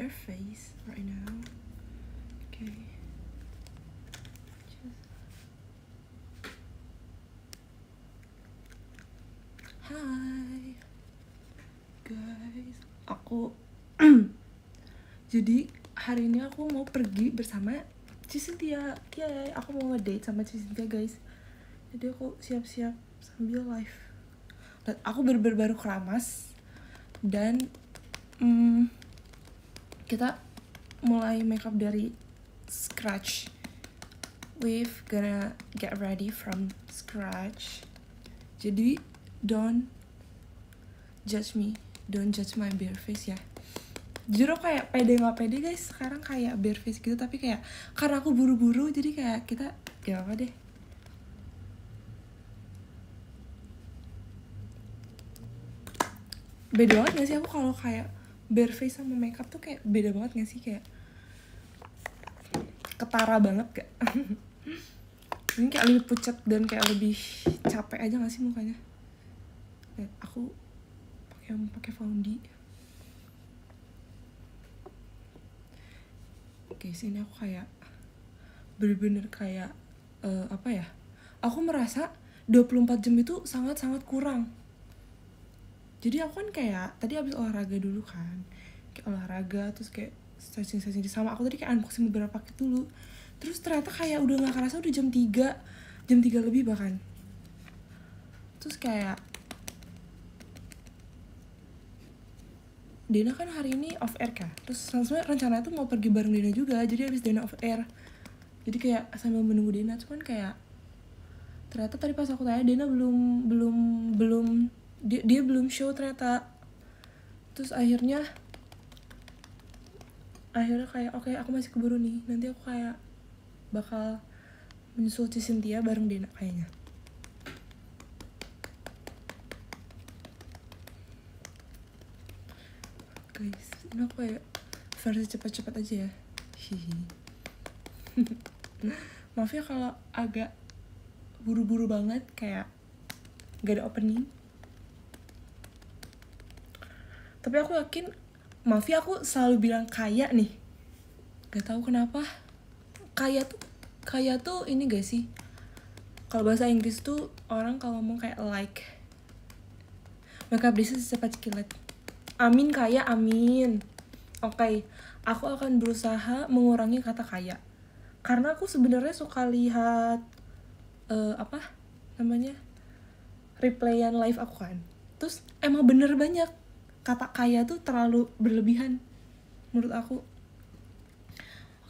bare face right now. Okay. Hi guys, aku jadi hari ini aku mau pergi bersama Cynthia. Yay, aku mau ngedate sama Cynthia guys. Jadi aku siap-siap sambil live. Dan aku baru keramas dan kita mulai makeup dari scratch. We've gonna get ready from scratch. Jadi don't judge me, don't judge my bare face ya. Jujur aku kayak pede nggak pede guys sekarang, kayak bare face gitu, tapi kayak karena aku buru-buru jadi kayak kita gak apa deh. Beda banget gak sih aku kalau kayak bare face sama makeup tuh, kayak beda banget gak sih, kayak ketara banget gak? Ini kayak lebih pucat dan kayak lebih capek aja gak sih mukanya. Lihat aku pakai foundie. Guys, ini aku kayak bener-bener kayak apa ya, aku merasa 24 jam itu sangat-sangat kurang. Jadi aku kan kayak tadi habis olahraga dulu kan, kayak olahraga terus kayak stretching sama aku tadi kayak unboxing beberapa paket dulu. Terus ternyata kayak udah gak kerasa udah jam 3 lebih bahkan. Terus kayak Dena kan hari ini off air kan, terus sebenarnya rencananya tuh mau pergi bareng Dena juga, jadi habis Dena off air jadi kayak sambil menunggu Dena, cuman kayak ternyata tadi pas aku tanya Dena belum dia belum show ternyata. Terus akhirnya kayak oke, aku masih keburu nih, nanti aku kayak bakal menyusul Cynthia bareng Dena kayaknya. Guys, ini aku kayak versi cepat-cepat aja ya. Hihi. Maaf ya kalau agak buru-buru banget, kayak gak ada opening. Tapi aku yakin, maaf ya aku selalu bilang kayak nih, gak tahu kenapa. Kayak tuh ini gak sih, kalau bahasa Inggris tuh orang kalau ngomong kayak like, maka bisa secepat kilat. Amin kayak amin. Oke, aku akan berusaha mengurangi kata kayak, karena aku sebenarnya suka lihat replayan live aku kan. Terus emang bener banyak kata kaya tuh terlalu berlebihan menurut aku.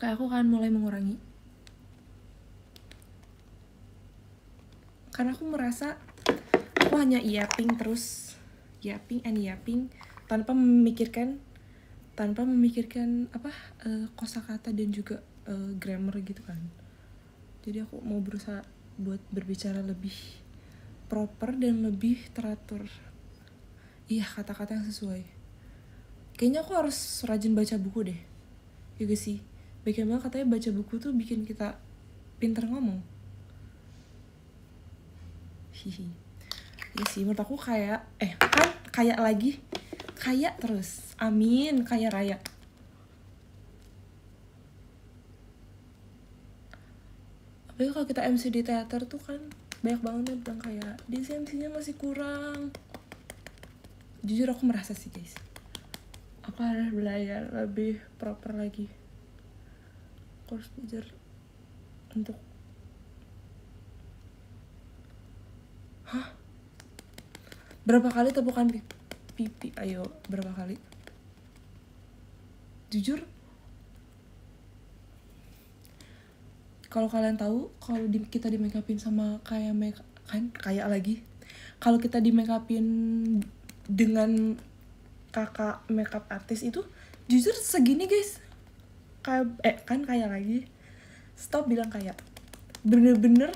Oke, aku akan mulai mengurangi, karena aku merasa aku hanya yapping tanpa memikirkan kosakata dan juga grammar gitu kan. Jadi aku mau berusaha buat berbicara lebih proper dan lebih teratur. Iya, kata-kata yang sesuai. Kayaknya aku harus rajin baca buku deh. Juga sih, bagaimana katanya baca buku tuh bikin kita pinter ngomong. Hihi. Iya sih, menurut aku kayak kayak terus. Amin, kaya raya. Apalagi kalau kita MC di teater tuh kan banyak banget yang bilang kayak di MC-nya masih kurang. Jujur aku merasa sih guys, aku harus belajar lebih proper lagi. Aku harus belajar untuk berapa kali tepukan pipi? Ayo, berapa kali? Jujur, kalau kalian tahu, kalau kita di make upin sama kayak kalau kita di make upin dengan kakak makeup artis itu, jujur segini guys. Kayak lagi. Stop bilang kayak. Bener-bener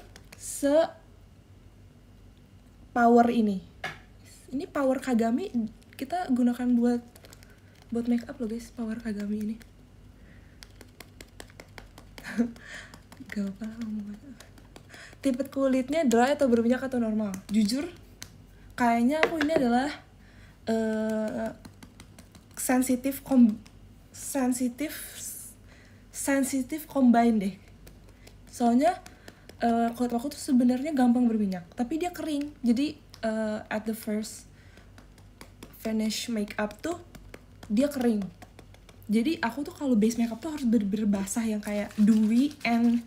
power ini. Ini power Kagami kita gunakan buat make up loh guys, power Kagami ini. Gak apa ngomongnya. Tipe kulitnya dry atau berminyak atau normal? Jujur, kayaknya aku ini adalah sensitif sensitif combine deh. Soalnya kulit aku tuh sebenarnya gampang berminyak, tapi dia kering. Jadi at the first finish makeup tuh dia kering. Jadi aku tuh kalau base makeup tuh harus bener-bener basah, yang kayak dewy and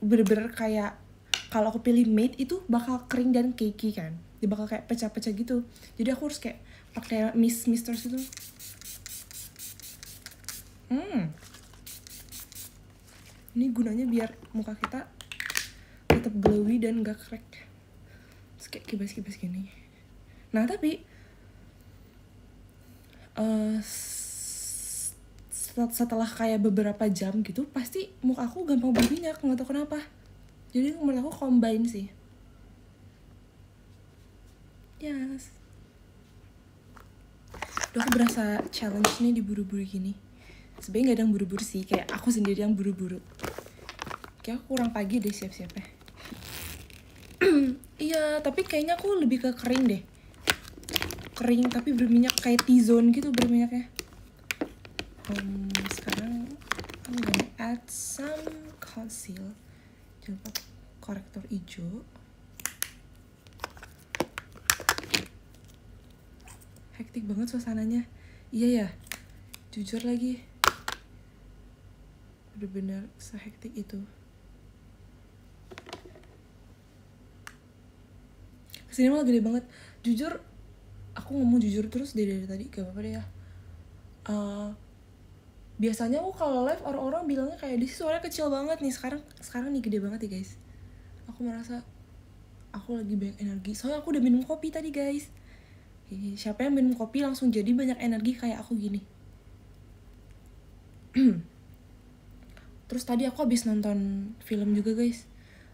bener-bener kayak kalau aku pilih matte itu bakal kering dan cakey kan. Dia bakal kayak pecah-pecah gitu. Jadi aku harus kayak pakai mister gitu. Ini gunanya biar muka kita tetap glowy dan gak crack. Terus kayak kibas-kibas gini. Nah tapi setelah kayak beberapa jam gitu, pasti muka aku gampang berminyak, nggak tahu kenapa. Jadi menurut aku combine sih. Yes. Duh, aku berasa challenge nih diburu-buru gini. Sebenarnya nggak ada yang buru-buru sih, kayak aku sendiri yang buru-buru. Kayak aku kurang pagi deh siap-siapnya. Iya, tapi kayaknya aku lebih ke kering deh. Kering tapi berminyak, kayak T-zone gitu berminyaknya. Sekarang I'm gonna add some conceal. Coba korektor hijau. Hektik banget suasananya. Iya ya, jujur lagi, bener-bener sehektik itu. Kesini malah gede banget. Jujur, aku ngomong jujur terus dari tadi, gak apa-apa deh ya. Biasanya aku kalau live orang-orang bilangnya kayak di suaranya kecil banget nih. Sekarang nih gede banget ya guys. Aku merasa aku lagi banyak energi. Soalnya aku udah minum kopi tadi guys. Siapa yang minum kopi langsung jadi banyak energi kayak aku gini. Terus tadi aku habis nonton film juga guys.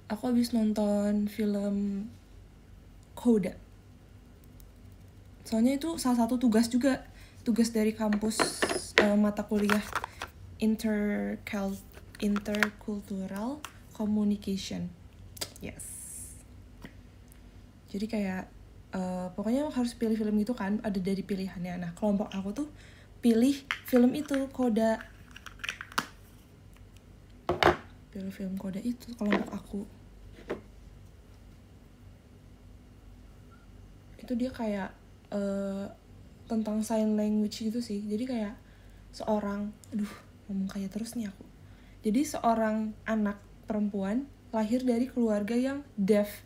Aku habis nonton film Coda. Soalnya itu salah satu tugas juga. Tugas dari kampus mata kuliah intercultural communication. Yes. Jadi kayak pokoknya harus pilih film gitu kan, ada dari pilihannya. Nah kelompok aku tuh pilih film itu, Coda. Pilih film Coda itu kelompok aku. Itu dia kayak tentang sign language gitu sih. Jadi kayak seorang, ngomong kayak terus nih aku. Jadi seorang anak perempuan lahir dari keluarga yang deaf.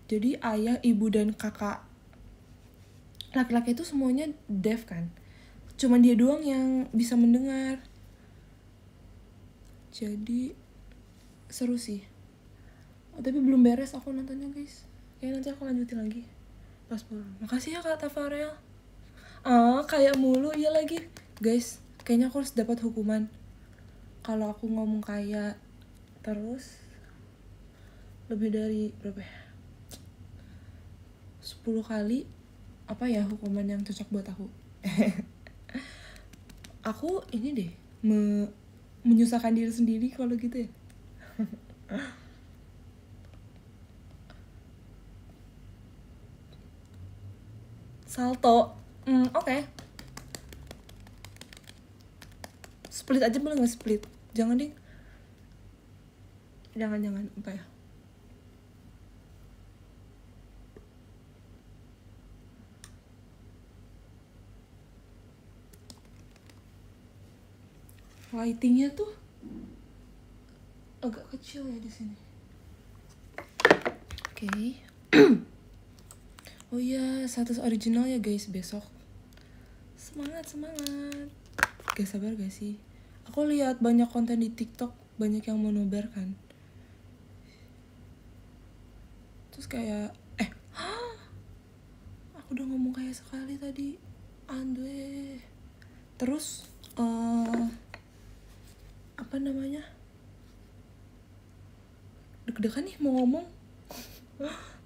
Jadi ayah, ibu, dan kakak laki-laki itu semuanya deaf kan. Cuman dia doang yang bisa mendengar. Jadi seru sih. Tapi belum beres aku nontonnya guys. Kayaknya nanti aku lanjutin lagi pas pulang. Makasih ya Kak Tafarel. Kayak mulu iya lagi. Guys, kayaknya aku harus dapat hukuman kalau aku ngomong kayak terus lebih dari berapa ya? 10 kali. Apa ya hukuman yang cocok buat aku? Aku ini deh menyusahkan diri sendiri kalau gitu ya. Salto. Oke. Split aja boleh nggak split? Jangan deh. Jangan apa ya? Lightingnya tuh agak kecil ya di sini. Oke. Oh iya, status original ya guys besok. Semangat. Gak sabar gak sih? Aku lihat banyak konten di TikTok, banyak yang mau nobar kan. Terus kayak aku udah ngomong kayak sekali tadi. Andwe. Terus apa namanya? Deg-degan nih mau ngomong.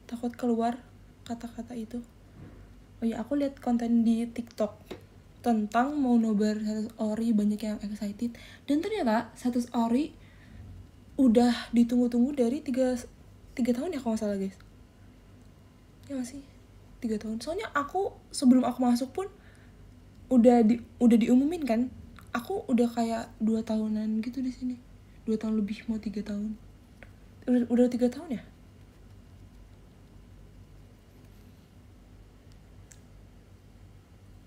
Takut keluar kata-kata itu. Oh ya, aku lihat konten di TikTok tentang mau nobar status ori, banyak yang excited. Dan ternyata status ori udah ditunggu-tunggu dari 3 tahun ya kalau nggak salah guys. Ya nggak sih? 3 tahun. Soalnya aku sebelum aku masuk pun udah diumumin kan aku udah kayak 2 tahunan gitu di sini. 2 tahun lebih, mau 3 tahun. Udah 3 tahun ya?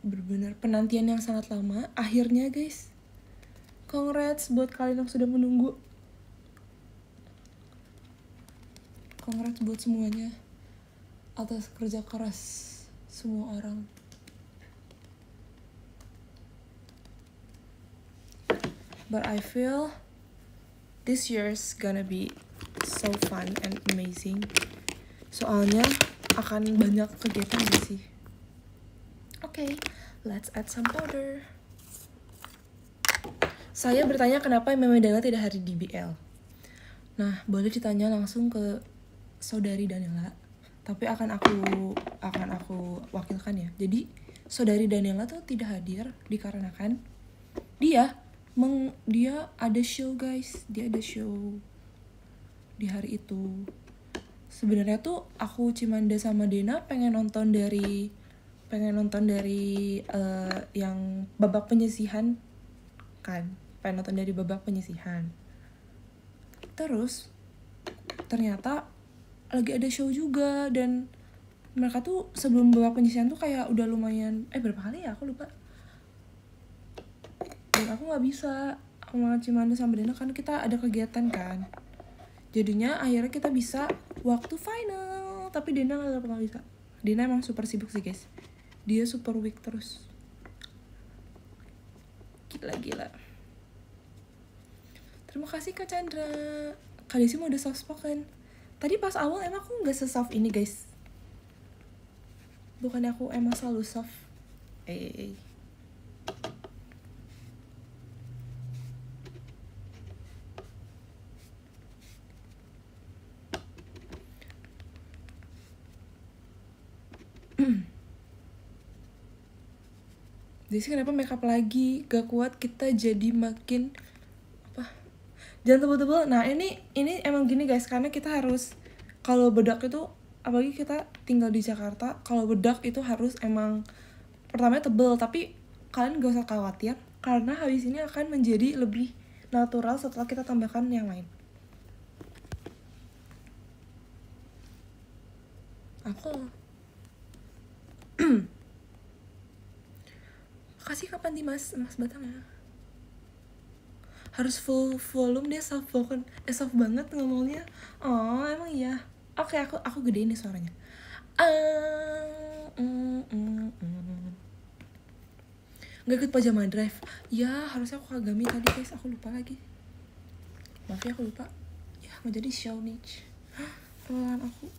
Bener-bener penantian yang sangat lama. Akhirnya guys, congrats buat kalian yang sudah menunggu. Congrats buat semuanya atas kerja keras semua orang. But I feel this year's gonna be so fun and amazing. Soalnya akan banyak kegiatan gak sih? Oke, let's add some powder. Saya bertanya kenapa Meme Della tidak hadir di BL. Nah, boleh ditanya langsung ke saudari Daniela. Tapi akan aku wakilkan ya. Jadi saudari Daniela tuh tidak hadir dikarenakan dia ada show guys. Dia ada show di hari itu. Sebenarnya tuh aku Cimanda sama Dena pengen nonton dari yang babak penyisihan kan. Pengen nonton dari babak penyisihan. Terus ternyata lagi ada show juga, dan mereka tuh sebelum babak penyisihan tuh kayak udah lumayan berapa kali ya aku lupa. Dan aku nggak bisa sama Cimanda sama Dena kan kita ada kegiatan kan. Jadinya akhirnya kita bisa waktu final, tapi Dena nggak pernah bisa. Dena emang super sibuk sih guys. Dia super weak terus. Gila. Terima kasih Kak Chandra. Kak Desi mau udah soft spoken. Tadi pas awal emang aku nggak se-soft ini guys. Bukannya aku emang selalu soft. Desi kenapa makeup lagi? Gak kuat kita jadi makin jangan tebel-tebel. Nah ini emang gini guys, karena kita harus, kalau bedak itu, apalagi kita tinggal di Jakarta, kalau bedak itu harus emang pertamanya tebel, tapi kalian gak usah khawatir karena habis ini akan menjadi lebih natural setelah kita tambahkan yang lain. Makasih kapan Dimas, Mas Batangnya. Harus full volume dia soft spoken. Soft banget ngomongnya. Oh, emang iya. Oke, aku gedein nih suaranya. Nggak ikut pajama drive. Ya, harusnya aku Kagami tadi guys, aku lupa lagi. Maaf ya, aku lupa. Ya, mau jadi show niche. Perlahan aku.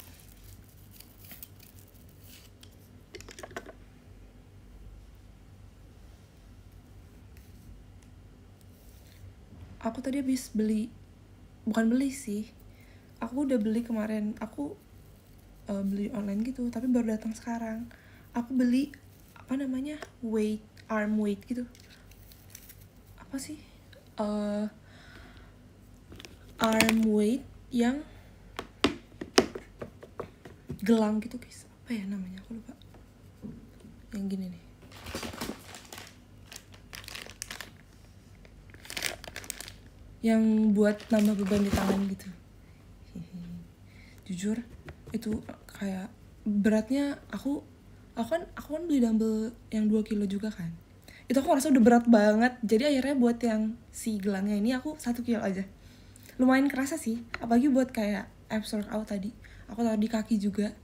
Aku tadi habis beli, bukan beli sih, aku udah beli kemarin. Aku beli online gitu, tapi baru datang sekarang. Aku beli apa namanya, arm weight gitu. Apa sih, arm weight yang gelang gitu guys. Apa ya namanya, aku lupa. Yang gini nih. Yang buat nambah beban di tangan gitu. Jujur itu kayak beratnya aku kan beli dumbbell yang 2 kilo juga kan. Itu aku ngerasa udah berat banget. Jadi akhirnya buat yang si gelangnya ini aku 1 kilo aja. Lumayan kerasa sih, apalagi buat kayak abs workout tadi. Aku taruh di kaki juga.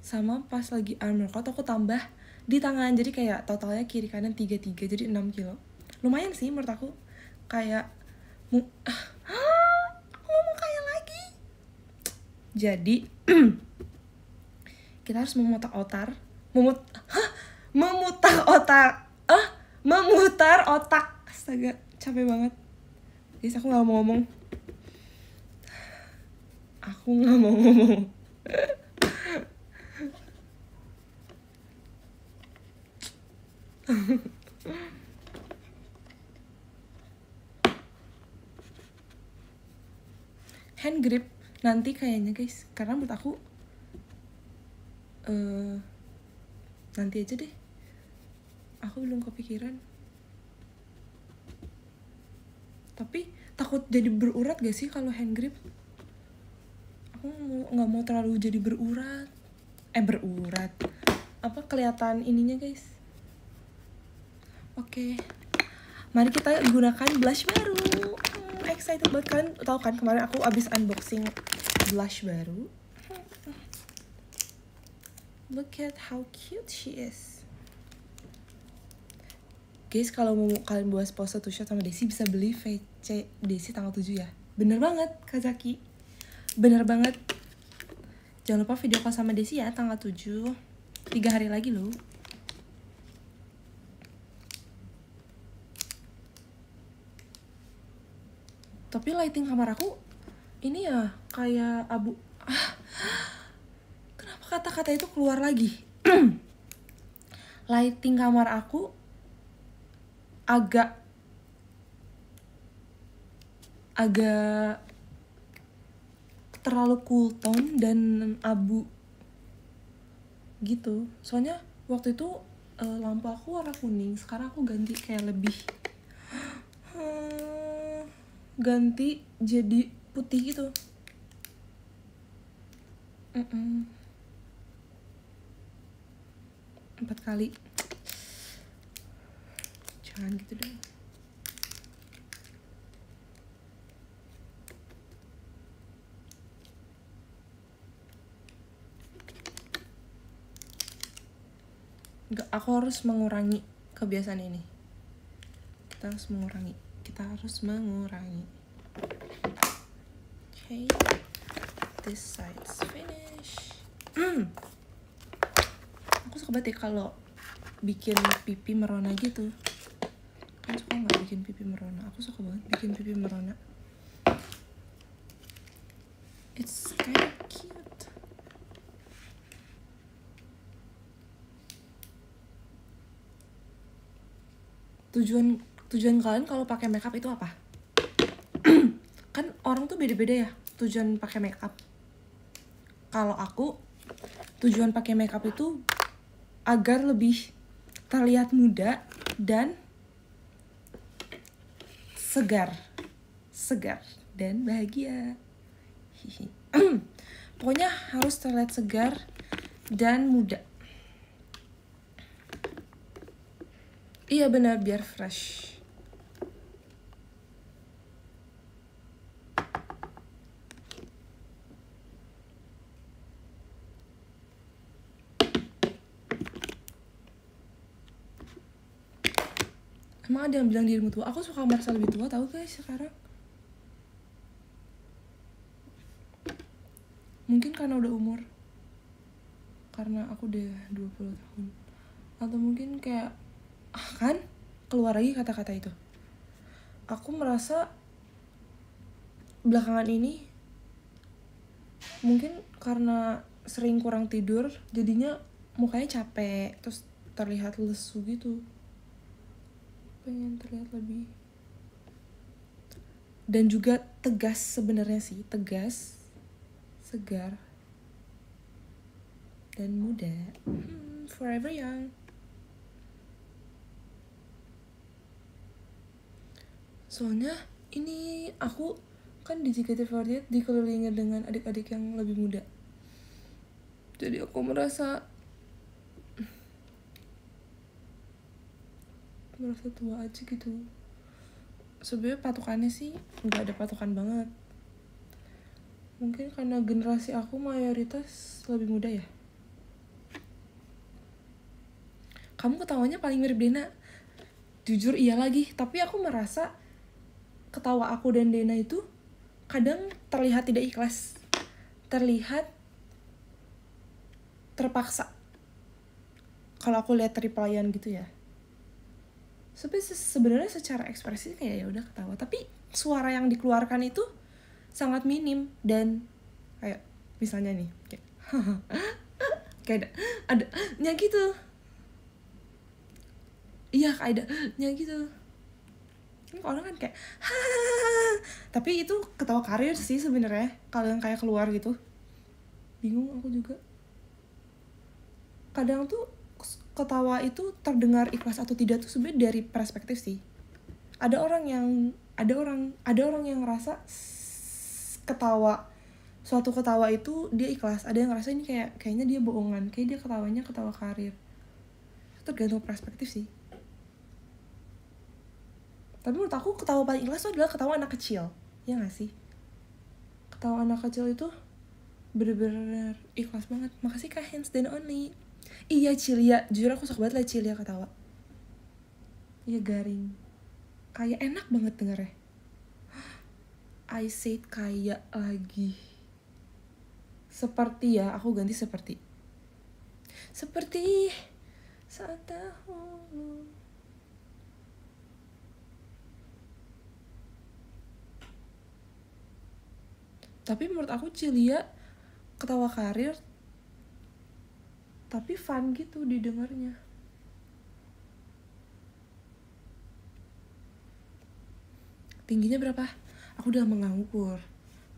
Sama pas lagi arm workout aku tambah di tangan. Jadi kayak totalnya kiri kanan 3-3, jadi 6 kilo. Lumayan sih menurut aku. Kayak ngomong kayak lagi. Jadi kita harus memutar otak. Astaga, capek banget. Guys, aku nggak mau ngomong. Hand grip nanti kayaknya guys, karena menurut aku nanti aja deh. Aku belum kepikiran. Tapi takut jadi berurat gak sih kalau hand grip? Aku nggak mau terlalu jadi berurat. Berurat. Apa kelihatan ininya guys? Oke. Mari kita gunakan blush baru. Excited banget, kalian tahu kan kemarin aku abis unboxing blush baru. Look at how cute she is. Guys, kalau mau kalian buat pose two shot sama Desi, bisa beli VC Desi tanggal 7 ya. Bener banget Kak Zaki. Bener banget. Jangan lupa video call sama Desi ya tanggal 7. 3 hari lagi loh. Tapi lighting kamar aku ini ya kayak abu. Kenapa kata-kata itu keluar lagi? Lighting kamar aku agak terlalu cool tone dan abu gitu. Soalnya waktu itu lampu aku warna kuning, sekarang aku ganti kayak lebih ganti jadi putih gitu. 4 kali. Jangan gitu dong. Enggak, aku harus mengurangi kebiasaan ini. Kita harus mengurangi. Okay. This side's finish. Aku suka banget ya kalau bikin pipi merona gitu. Kamu suka nggak bikin pipi merona? Aku suka banget bikin pipi merona. It's kind of cute. Tujuan kalian kalau pakai makeup itu apa? Kan orang tuh beda-beda ya tujuan pakai makeup. Kalau aku tujuan pakai makeup itu agar lebih terlihat muda dan segar dan bahagia. Pokoknya harus terlihat segar dan muda. Iya benar, biar fresh. Emang ada yang bilang dirimu tua? Aku suka merasa lebih tua tahu guys sekarang. Mungkin karena udah umur. Karena aku udah 20 tahun. Atau mungkin kayak kan keluar lagi kata-kata itu. Aku merasa belakangan ini mungkin karena sering kurang tidur jadinya mukanya capek, terus terlihat lesu gitu. Pengen terlihat lebih dan juga tegas sebenarnya sih, tegas, segar dan muda. Forever young. Soalnya ini aku kan di JKT48 dikelilingi dengan adik-adik yang lebih muda. Jadi aku merasa tua aja gitu. Sebenarnya patokannya sih nggak ada patokan banget. Mungkin karena generasi aku mayoritas lebih muda ya. Kamu ketawanya paling mirip Dena. Jujur iya lagi, tapi aku merasa ketawa aku dan Dena itu kadang terlihat tidak ikhlas, terlihat terpaksa. Kalau aku lihat replyan gitu ya. Sebenarnya secara ekspresi kayak ya udah ketawa, tapi suara yang dikeluarkan itu sangat minim dan kayak misalnya nih kayak kayak ada nya gitu. Iya kayak ada nya gitu. Kan orang kan kayak tapi itu ketawa karir sih sebenarnya kalau yang kayak keluar gitu. Bingung aku juga. Kadang tuh ketawa itu terdengar ikhlas atau tidak tuh sebenarnya dari perspektif sih. ada orang yang ngerasa suatu ketawa itu dia ikhlas, ada yang ngerasa ini kayaknya dia bohongan, kayak dia ketawanya ketawa karir. Itu tergantung perspektif sih. Tapi menurut aku ketawa paling ikhlas itu adalah ketawa anak kecil, ya nggak sih? Ketawa anak kecil itu bener-bener ikhlas banget. Makasih Kak Hands dan Only. Iya Cilia, jujur aku suka banget lah Cilia ketawa. Iya garing, kayak enak banget dengernya. I said kayak lagi. Seperti ya, aku ganti seperti saat dahulu. Tapi menurut aku Cilia ketawa karir tapi fun gitu didengarnya. Tingginya berapa? Aku udah mengukur,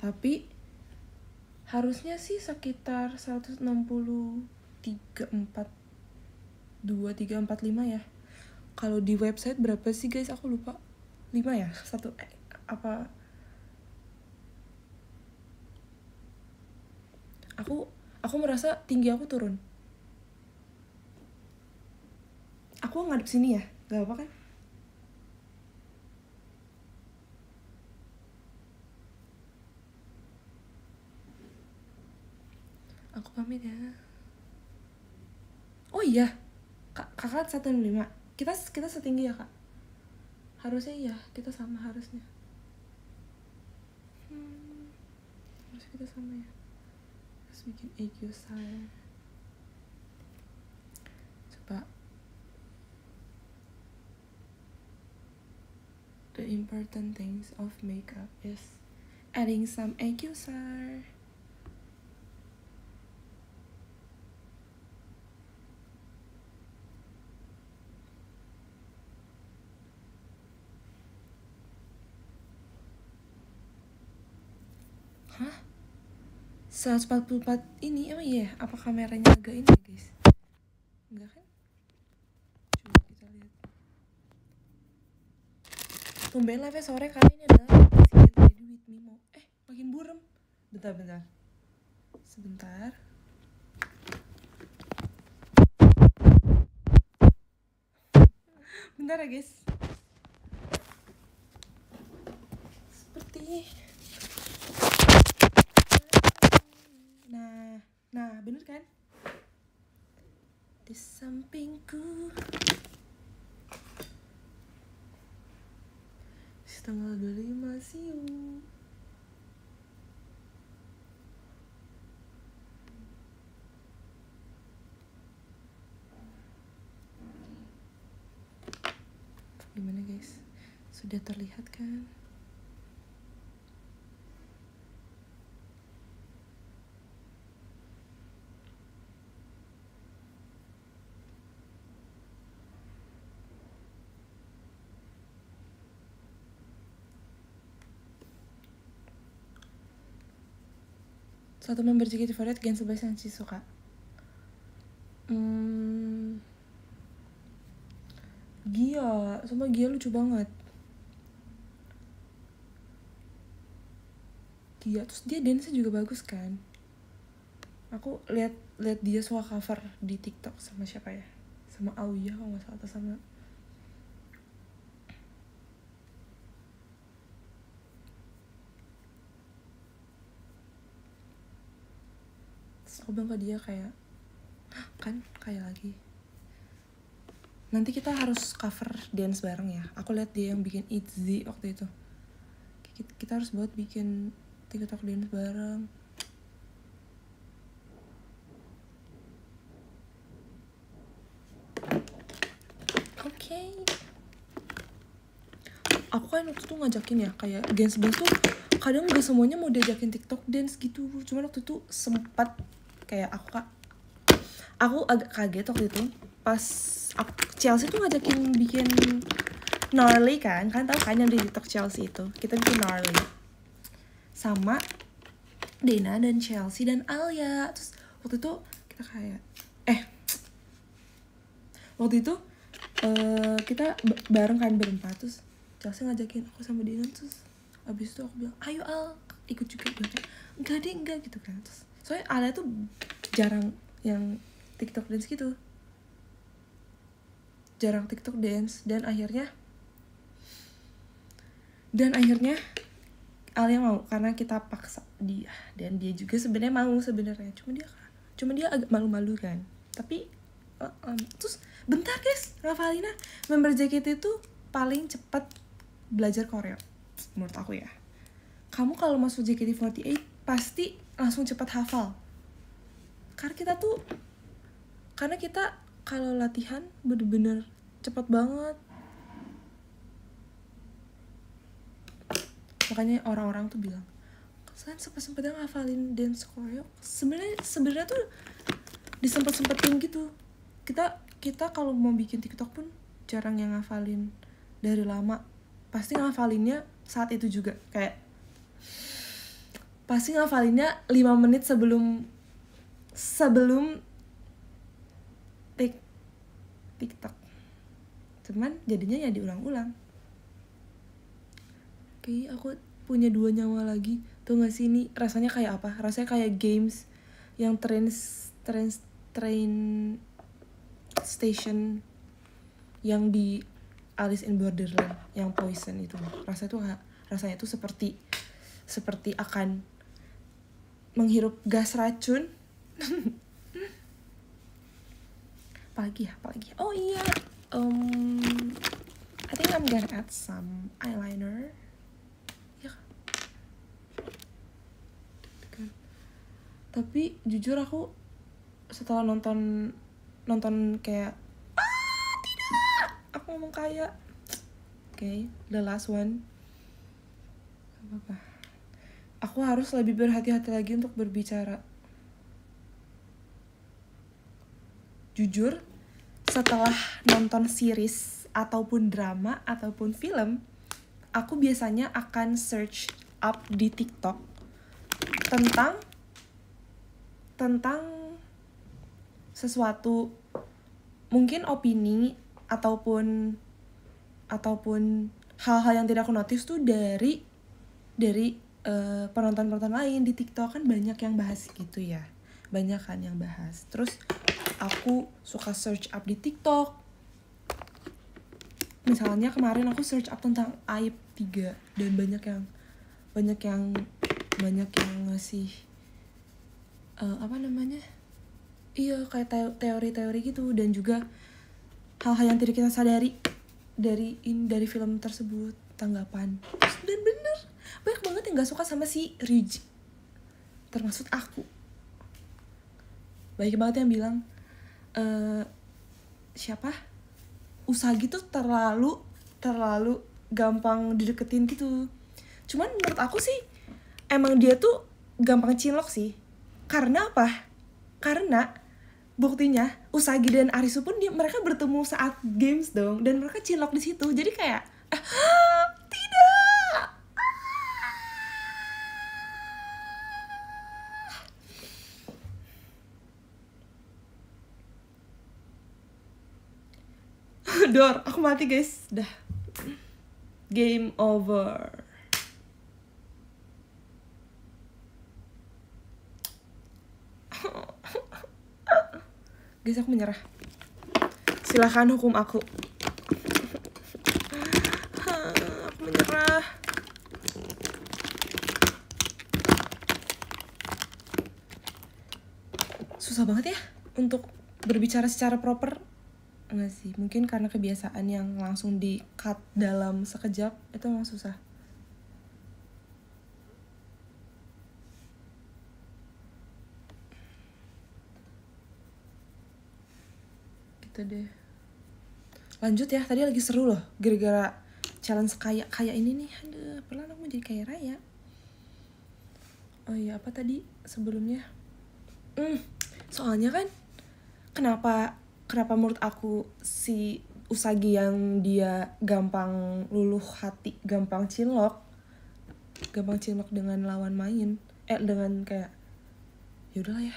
tapi harusnya sih sekitar 163,4,2,3,4,5 ya. Kalau di website berapa sih guys? Aku lupa. 5 ya? Apa? Aku merasa tinggi aku turun. Aku ngadep sini ya, gak apa kan? Aku pamit ya. Oh iya, kakak 165. Kita setinggi ya kak? Harusnya iya, kita sama harusnya. Harusnya kita sama ya. Terus bikin EQ style. Coba. The important things of makeup is adding some EQ style. Hah? 144 ini emang iya? Apa kameranya agak ini ya guys? Enggak kan? Coba kita lihat. Tumben live sore kali ini adalah Get Ready With Mimo. Makin burem. Bentar. Sebentar. Bentar ya guys. Seperti Nah, bener kan? Di sampingku tanggal 25 siu. Gimana guys? Sudah terlihat kan? Satu member JKT48 Gen 11 yang Ci suka. Gia, sama Gia lucu banget. Gia, terus dia dance-nya juga bagus kan. Aku lihat dia suka cover di TikTok sama siapa ya? Sama Auya kalau nggak salah, atau sama aku bilang ke dia kayak lagi nanti kita harus cover dance bareng ya. Aku lihat dia yang bikin ITZY waktu itu. Kita harus buat bikin TikTok dance bareng. Oke. Aku kan waktu itu ngajakin ya, kayak Gen 11 tuh kadang gak semuanya mau diajakin TikTok dance gitu. Cuman waktu itu sempat kayak aku agak kaget waktu itu pas Chelsea tuh ngajakin bikin gnarly kan tahu kan yang di TikTok Chelsea itu kita bikin gnarly sama Dena dan Chelsea dan Alia. Terus waktu itu kita kayak waktu itu kita bareng kan berempat, terus Chelsea ngajakin aku sama dia, terus abis itu aku bilang ayo Al ikut juga, dia kayak enggak deh enggak gitu kan. Terus soalnya Alnya tuh jarang yang TikTok dance gitu, jarang TikTok dance, dan akhirnya Alia mau karena kita paksa dia, dan dia juga sebenarnya mau sebenarnya, cuma dia agak malu-malu kan. Tapi terus bentar guys, Ravalina member JKT itu paling cepat belajar koreo menurut aku ya. Kamu kalau masuk JKT48 pasti langsung cepat hafal, karena kita kalau latihan bener-bener cepat banget. Makanya orang-orang tuh bilang kalian sempet-sempetnya ngafalin dance koreo. Sebenarnya tuh disempet-sempetin gitu. Kita kalau mau bikin TikTok pun jarang yang ngafalin dari lama. Pasti ngafalinnya saat itu juga, kayak pasti ngafalinnya 5 menit sebelum TikTok. Cuman jadinya ya diulang-ulang. Oke, aku punya 2 nyawa lagi. Tuh gak sih ini rasanya kayak apa? Rasanya kayak games yang train station yang di Alice in Borderland yang Poison itu. Rasanya tuh seperti akan menghirup gas racun. Apalagi. Oh iya, I think I'm gonna add some eyeliner. Ya. Tapi jujur aku setelah nonton kayak tidak, aku ngomong kayak the last one. Apa? Aku harus lebih berhati-hati lagi untuk berbicara. Jujur, setelah nonton series ataupun drama ataupun film, aku biasanya akan search up di TikTok tentang sesuatu, mungkin opini ataupun hal-hal yang tidak aku notice tuh dari penonton lain di TikTok. Kan banyak yang bahas gitu ya, banyak kan yang bahas. Terus aku suka search up di TikTok. Misalnya kemarin aku search up tentang Aib 3 dan banyak yang ngasih iya kayak teori-teori gitu, dan juga hal-hal yang tidak kita sadari dari film tersebut, tanggapan. Dan bener banyak banget yang gak suka sama si Ryuji, termasuk aku. Banyak banget yang bilang siapa Usagi tuh terlalu gampang dideketin gitu. Cuman menurut aku sih emang dia tuh gampang cinlok sih. Karena apa? Karena buktinya Usagi dan Arisu pun mereka bertemu saat games dong, dan mereka cinlok di situ. Jadi kayak tidak. Dor, aku mati guys. Dah. Game over. Guys, aku menyerah. Silakan hukum aku. Aku menyerah. Susah banget ya untuk berbicara secara proper. Enggak sih, mungkin karena kebiasaan yang langsung di cut dalam sekejap, itu emang susah. Gitu deh. Lanjut ya, tadi lagi seru loh gara-gara challenge kayak ini nih. Aduh, pelan aku jadi kaya raya. Oh iya, apa tadi sebelumnya? Soalnya kan kenapa menurut aku si Usagi yang dia gampang luluh hati, gampang cinlok dengan lawan main, dengan kayak yaudahlah ya,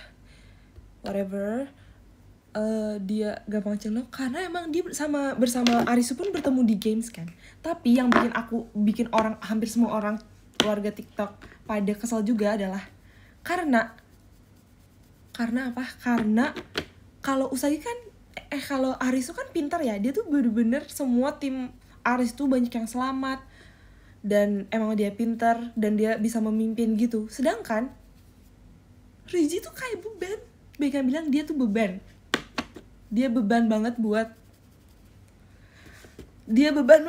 whatever. dia gampang cinlok karena emang dia bersama Arisu pun bertemu di games kan. Tapi yang bikin orang, hampir semua orang keluarga TikTok pada kesel juga adalah karena apa? Karena kalau Usagi kan kalau Arisu kan pintar ya, dia tuh bener-bener semua tim Aris tuh banyak yang selamat dan emang dia pintar dan dia bisa memimpin gitu. Sedangkan Riji tuh kayak beban. Mereka bilang dia tuh beban. Dia beban banget. Dia beban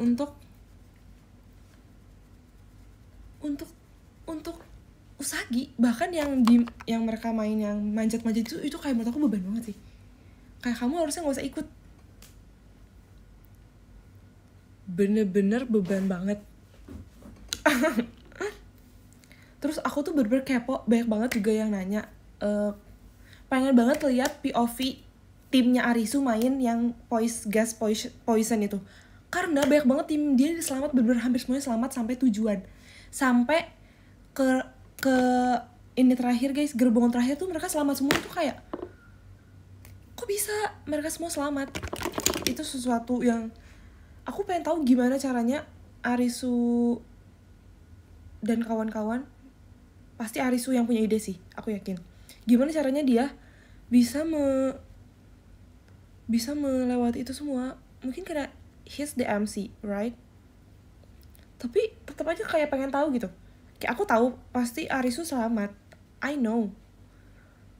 untuk Usagi. Bahkan yang mereka main yang manjat-manjat itu kayak menurut aku beban banget sih. Kayak kamu harusnya gak usah ikut. Bener-bener beban banget. Terus aku tuh bener-bener kepo, banyak banget juga yang nanya pengen banget lihat POV timnya Arisu main yang gas poison itu. Karena banyak banget tim dia selamat, bener-bener hampir semuanya selamat sampai tujuan. Sampai ke ini terakhir guys, gerbongan terakhir tuh mereka selamat semua. Tuh kayak kok bisa mereka semua selamat. Itu sesuatu yang aku pengen tahu gimana caranya Arisu dan kawan-kawan. Pasti Arisu yang punya ide sih, aku yakin. Gimana caranya dia bisa melewati itu semua. Mungkin karena he's the MC, right? Tapi tetap aja kayak pengen tahu gitu. Kayak aku tahu pasti Arisu selamat, I know.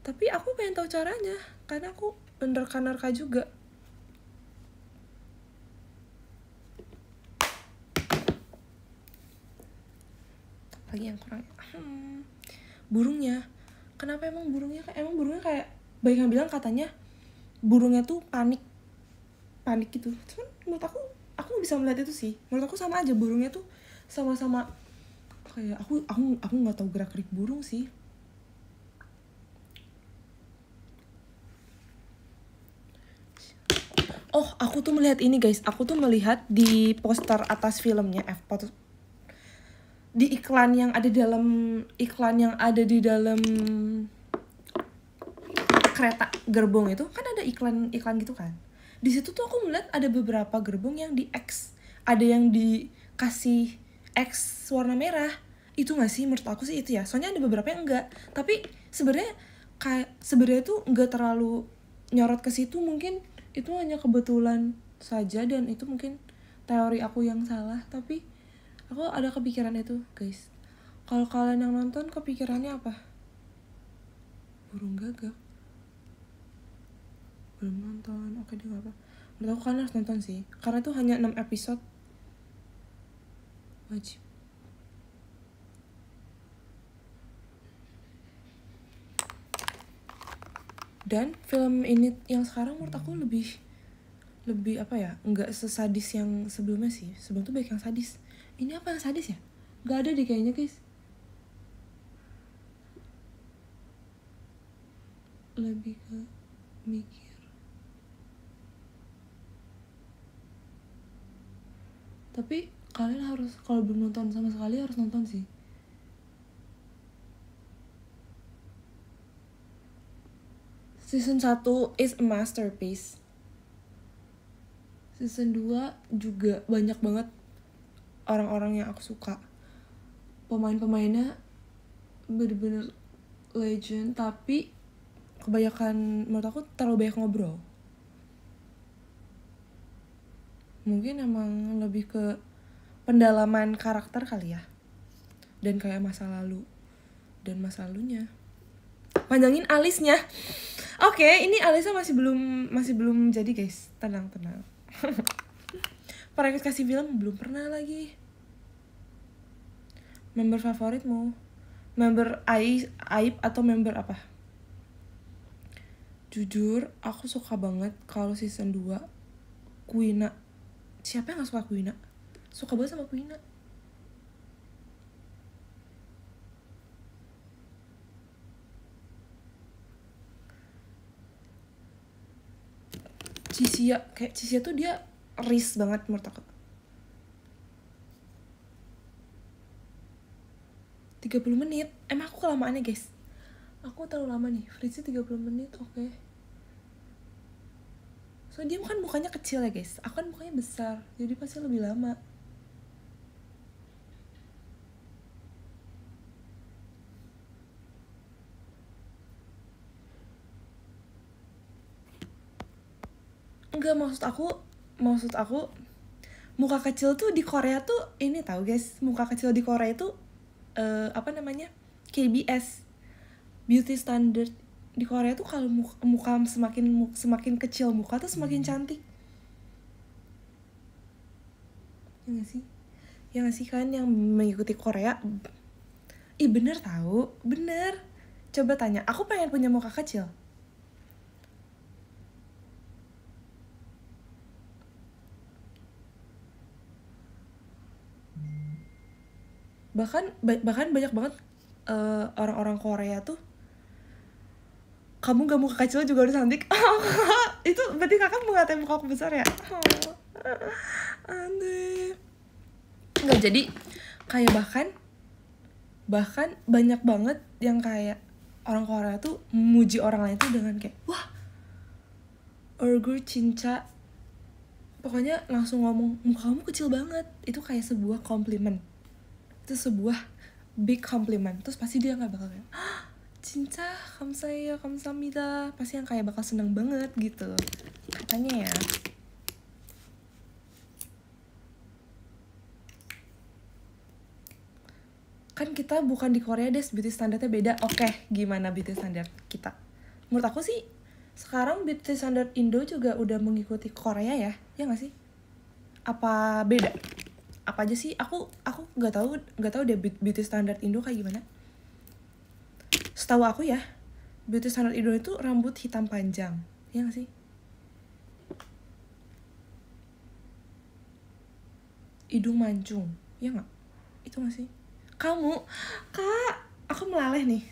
Tapi aku pengen tahu caranya, karena aku nerka juga. Lagi yang kurang burungnya. Kenapa emang burungnya kayak banyak yang bilang katanya burungnya tuh panik gitu. Cuman menurut aku nggak bisa melihat itu sih. Menurut aku sama aja, burungnya tuh sama-sama kayak aku nggak tahu gerak-gerik burung sih. Oh, aku tuh melihat ini guys. Aku tuh melihat di poster atas filmnya di iklan yang ada di dalam kereta gerbong itu kan ada iklan gitu kan. Di situ tuh aku melihat ada beberapa gerbong yang di X, ada yang dikasih X warna merah. Itu nggak sih? Menurut aku sih itu ya. Soalnya ada beberapa yang enggak. Tapi sebenarnya tuh enggak terlalu nyorot ke situ. Mungkin itu hanya kebetulan saja dan itu mungkin teori aku yang salah. Tapi aku ada kepikiran itu, guys. Kalau kalian yang nonton kepikirannya apa? Burung gagak. Belum nonton, oke deh gak apa. Menurut aku kalian harus nonton sih, karena itu hanya 6 episode. Wajib. Dan film ini yang sekarang menurut aku lebih apa ya, nggak sesadis yang sebelumnya sih. Sebelum tuh banyak yang sadis. Ini apa yang sadis ya? Gak ada deh kayaknya guys. Lebih ke mikir. Tapi kalian harus, kalau belum nonton sama sekali harus nonton sih. Season 1 is a masterpiece. Season 2 juga banyak banget orang-orang yang aku suka. Pemain-pemainnya bener-bener legend, tapi kebanyakan menurut aku terlalu banyak ngobrol. Mungkin emang lebih ke pendalaman karakter kali ya, dan kayak masa lalu dan masa lalunya. Panjangin alisnya. Oke, ini alisnya masih belum jadi guys. Tenang. Pernah kasih film belum pernah lagi. Member favoritmu? Member Aib atau member apa? Jujur, aku suka banget kalau season 2 Kuina. Siapa yang gak suka Kuina? Suka banget sama Kuina. Cisia tuh dia risk banget menurut aku. 30 menit. Emang aku kelamaannya guys. Aku terlalu lama nih, freeze 30 menit, oke. So dia kan mukanya kecil ya guys, aku kan mukanya besar, jadi pasti lebih lama. Enggak, maksud aku muka kecil tuh di Korea tuh ini tahu guys, muka kecil di Korea itu apa namanya, KBS, beauty standard di Korea tuh kalau muka semakin kecil muka tuh semakin cantik. Ya nggak sih? Ya nggak sih, kan yang mengikuti Korea. Ih bener tahu, bener. Coba tanya, aku pengen punya muka kecil. Bahkan banyak banget orang-orang Korea tuh, kamu gak muka kecil juga udah cantik. Itu berarti kakak mengatain muka aku besar ya? Aneh. Nggak, jadi kayak bahkan banyak banget yang kayak orang Korea tuh memuji orang lain tuh dengan kayak, wah, Urgur cinca, pokoknya langsung ngomong muka kamu kecil banget. Itu kayak sebuah komplimen, itu sebuah big compliment. Terus pasti dia nggak bakal kayak cinta kamsahamnida kamsahamnida, pasti yang kayak bakal seneng banget gitu katanya ya. Kan kita bukan di Korea deh, beauty standarnya beda. Oke, gimana beauty standard kita? Menurut aku sih sekarang beauty standard Indo juga udah mengikuti Korea ya nggak sih? Apa beda? Apa aja sih? Aku nggak tahu deh beauty standard Indo kayak gimana. Setahu aku ya, beauty standard Indo itu rambut hitam panjang, ya nggak sih? Hidung mancung, ya nggak? Itu nggak sih? Kamu, kak, aku meleleh nih.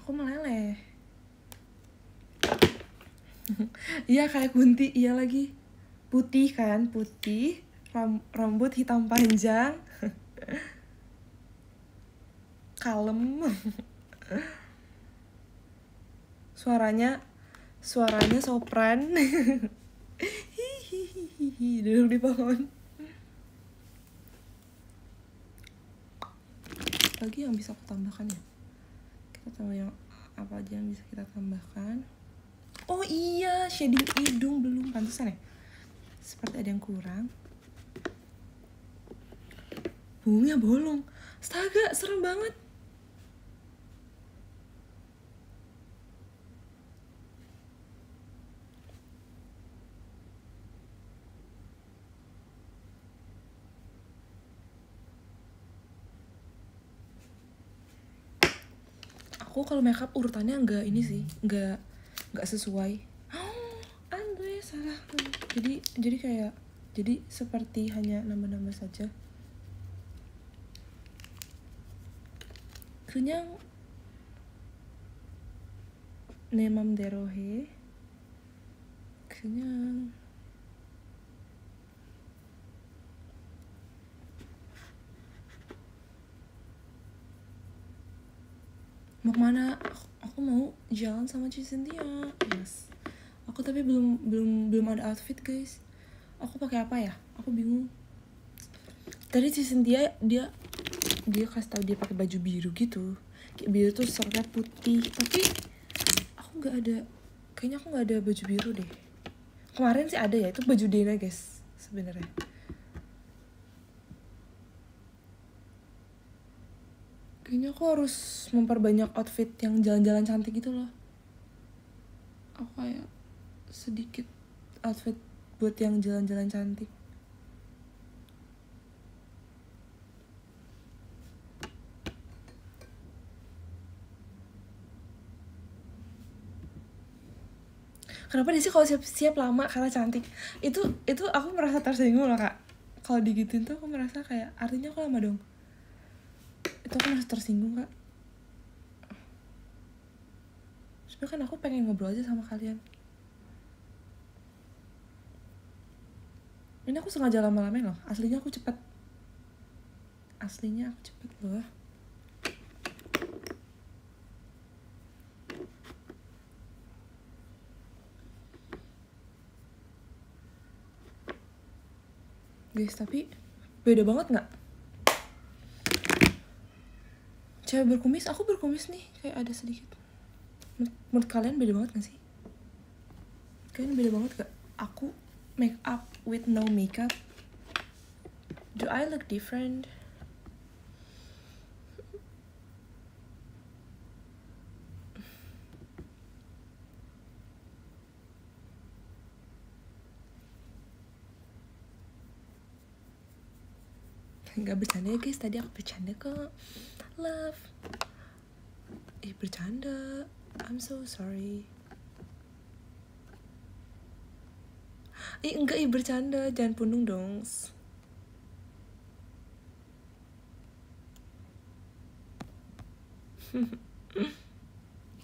Aku meleleh. Iya kayak Kunti, iya lagi. Putih kan, putih, rambut hitam panjang. Kalem. Suaranya sopran. Hihihi, duduk di pohon. Lagi yang bisa aku tambahkan ya? Kita tahu yang apa aja yang bisa kita tambahkan. Oh iya, shading hidung belum, pantesan ya? Seperti ada yang kurang. Bunganya bolong. Astaga, serem banget. Aku kalau makeup urutannya nggak ini sih, nggak sesuai. Andre salah. Jadi kayak seperti hanya nambah-nambah saja. 그냥 내 맘대로 해. 그냥 mau kemana? Aku mau jalan sama Ci Cynthia. Yes. Aku tapi belum ada outfit guys. Aku pakai apa ya? Aku bingung. Tadi Ci Cynthia dia kasih tahu dia pakai baju biru gitu. Kayak biru tuh serta putih. Tapi aku nggak ada. Kayaknya aku nggak ada baju biru deh. Kemarin sih ada ya, itu baju Dena guys sebenarnya. Kayaknya aku harus memperbanyak outfit yang jalan-jalan cantik gitu loh. Aku kayak sedikit outfit buat yang jalan-jalan cantik. Kenapa dia sih kalau siap-siap lama karena cantik? Itu aku merasa tersinggung loh kak. Kalau digituin tuh aku merasa kayak artinya aku lama dong. Itu aku merasa tersinggung kak. Sebenernya kan aku pengen ngobrol aja sama kalian. Ini aku sengaja lama-lamain loh. Aslinya aku cepet loh. guys, tapi beda banget nggak? Cewek berkumis, aku berkumis nih, kayak ada sedikit. Menurut kalian beda banget gak sih? Kalian beda banget gak? Aku make up with no makeup. Do I look different? Gak bercanda ya guys, tadi aku bercanda kok. Love. Bercanda. I'm so sorry. Enggak, bercanda. Jangan pundung dong.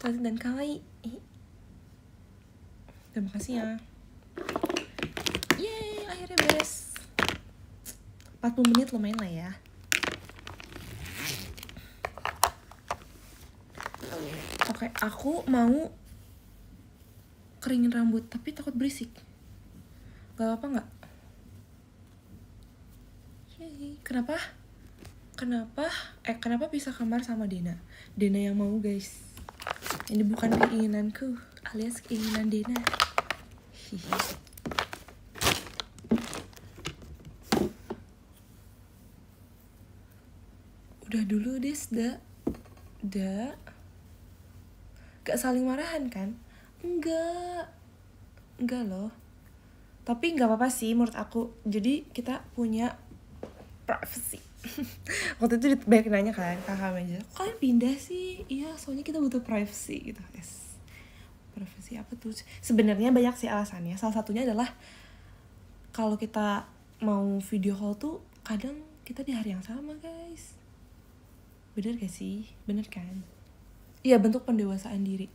Cantik dan kawaii. Terima kasih ya. Yeay, akhirnya beres. 40 menit lumayan lah ya. Oke, aku mau keringin rambut, tapi takut berisik. Gak apa-apa gak? Yeay. Kenapa pisah kamar sama Dena? Dena yang mau guys. Ini bukan keinginanku, alias keinginan Dena. Udah dulu des, da. Gak saling marahan kan? Enggak loh. Tapi gak apa-apa sih menurut aku. Jadi kita punya privacy. Waktu itu banyak nanya kan, kakak aja, kok kalian pindah sih? Iya, soalnya kita butuh privacy gitu. Yes. Privacy apa tuh? Sebenarnya banyak sih alasannya. Salah satunya adalah kalau kita mau video call tuh kadang kita di hari yang sama guys. Bener gak sih? Bener kan? Iya, bentuk pendewasaan diri.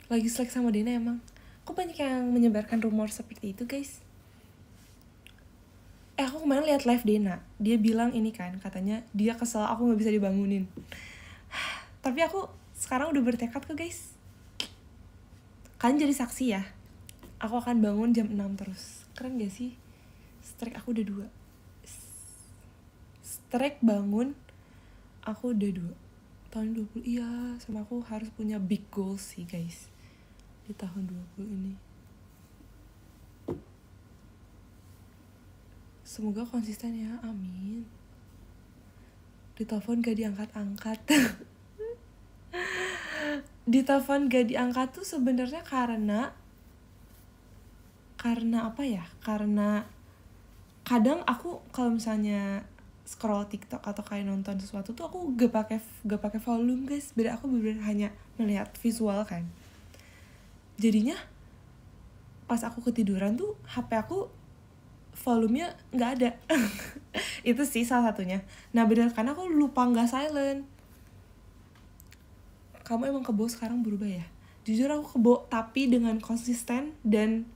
Lagi selek sama Dena emang. Kok banyak yang menyebarkan rumor seperti itu guys? Aku kemarin lihat live Dena. Dia bilang ini kan, katanya dia kesel aku gak bisa dibangunin. Tapi aku sekarang udah bertekad kok guys. Kalian jadi saksi ya. Aku akan bangun jam 6 terus. Keren gak sih? Strike aku udah 2. Strike bangun aku udah 2 tahun 20. Iya, sama aku harus punya big goals sih guys di tahun 20 ini. Semoga konsisten ya, amin. Ditelepon gak diangkat-angkat. Ditelepon gak diangkat tuh sebenarnya karena apa ya? Karena kadang aku kalau misalnya scroll TikTok atau kayak nonton sesuatu tuh aku gak pakai volume guys. Beda, aku bener-bener hanya melihat visual kan. Jadinya pas aku ketiduran tuh HP aku volumenya nggak ada. Itu sih salah satunya. Nah bener, karena aku lupa nggak silent. Kamu emang kebo sekarang berubah ya? Jujur aku kebo, tapi dengan konsisten dan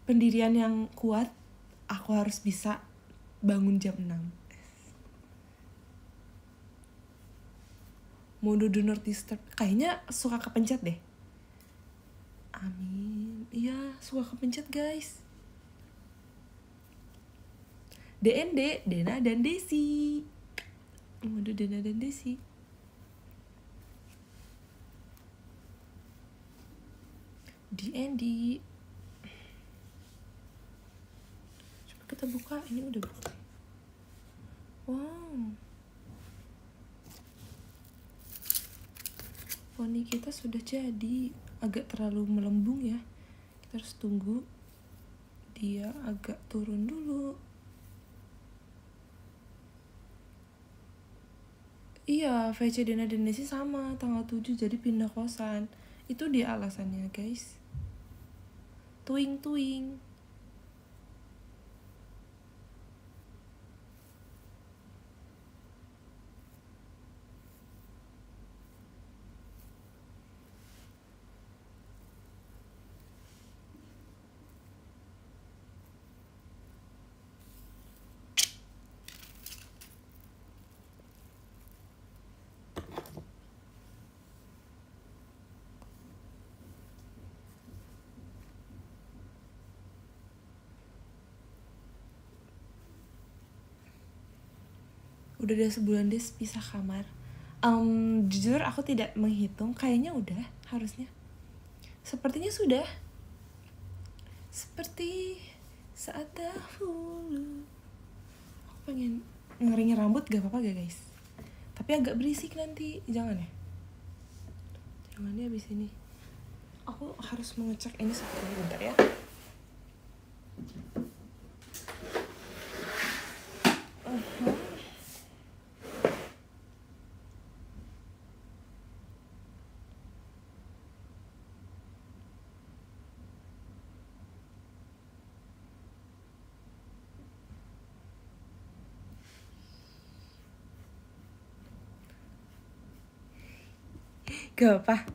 pendirian yang kuat, aku harus bisa bangun jam 6. Mode do not disturb. Kayaknya suka kepencet deh. Amin. Iya, suka kepencet guys. DND, Dena dan Desi. Mode Dena dan Desi. DND. Coba kita buka, ini udah buka. Wow. Poni kita sudah jadi. Agak terlalu melembung ya. Kita harus tunggu dia agak turun dulu. Iya, VC Dena dan Desi sama tanggal 7 jadi pindah kosan. Itu dia alasannya guys. Tuing. Udah ada sebulan dia pisah kamar. Jujur aku tidak menghitung, kayaknya udah harusnya. Sepertinya sudah. Seperti saat dahulu. Aku pengen ngeringin rambut, gak apa-apa gak guys? Tapi agak berisik nanti, jangan ya? Jangan ya abis ini. Aku harus mengecek ini sebelum bentar ya. Gak apa.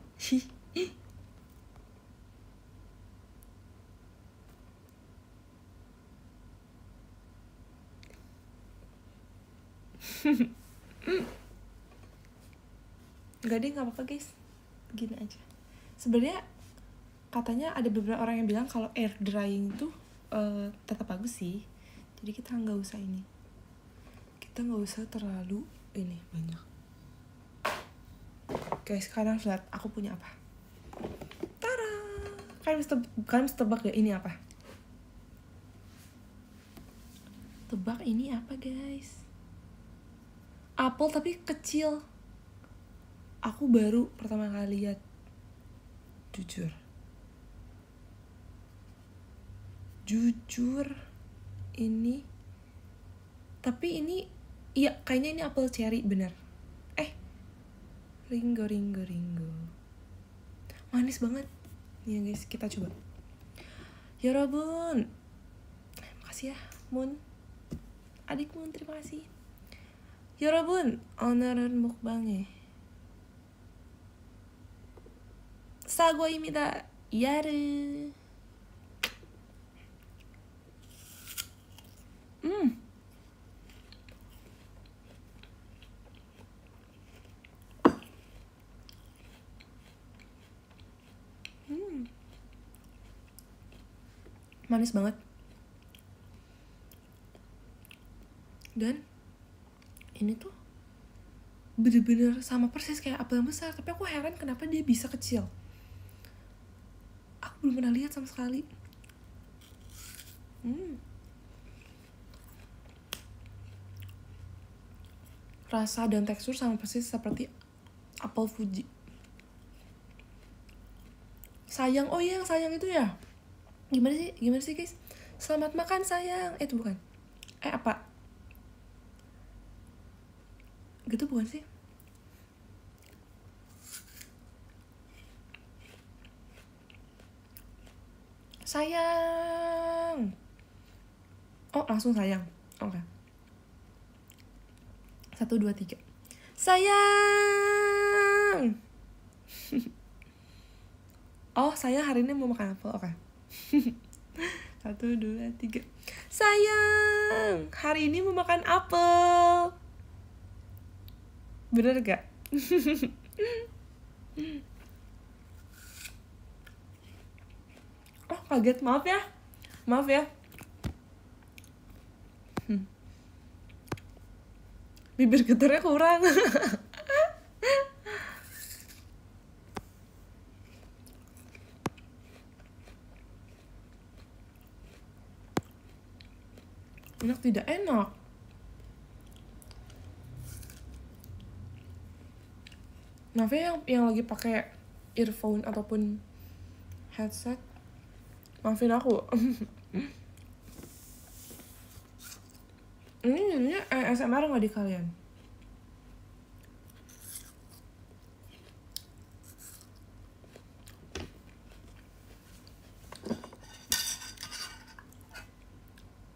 Gak deh, gak apa-apa guys. Gini aja. Sebenarnya katanya ada beberapa orang yang bilang kalau air drying itu tetap bagus sih. Jadi kita nggak usah ini. Kita nggak usah terlalu ini banyak. Guys, sekarang lihat aku punya apa. Tada! Kalian bisa tebak ya ini apa? Tebak ini apa guys? Apel tapi kecil. Aku baru pertama kali lihat. Jujur ini. Tapi ini iya kayaknya ini apel cherry bener. Ringo. Manis banget. Nih guys, kita coba. Yorobun. Makasih ya, Moon. Adik Moon, terima kasih. 여러분, 오늘은 먹방에 사과입니다. 야르. Manis banget. Dan ini tuh bener-bener sama persis kayak apel yang besar, tapi aku heran kenapa dia bisa kecil. Aku belum pernah lihat sama sekali. Rasa dan tekstur sama persis seperti apel Fuji. Sayang, oh iya yang sayang itu ya. Gimana sih guys? Selamat makan sayang. Itu bukan. Apa? Gitu bukan sih? Sayang. Oh, langsung sayang. Oke. 1, 2, 3. Sayang. Oh, saya hari ini mau makan apel. Oke. 1, 2, 3. Sayang, hari ini mau makan apel. Bener gak? Oh, kaget. Maaf ya. Bibir getarnya kurang. Enak tidak enak. Maaf ya yang lagi pakai earphone ataupun headset. Maafin aku. Ini jadinya ASMR nggak di kalian?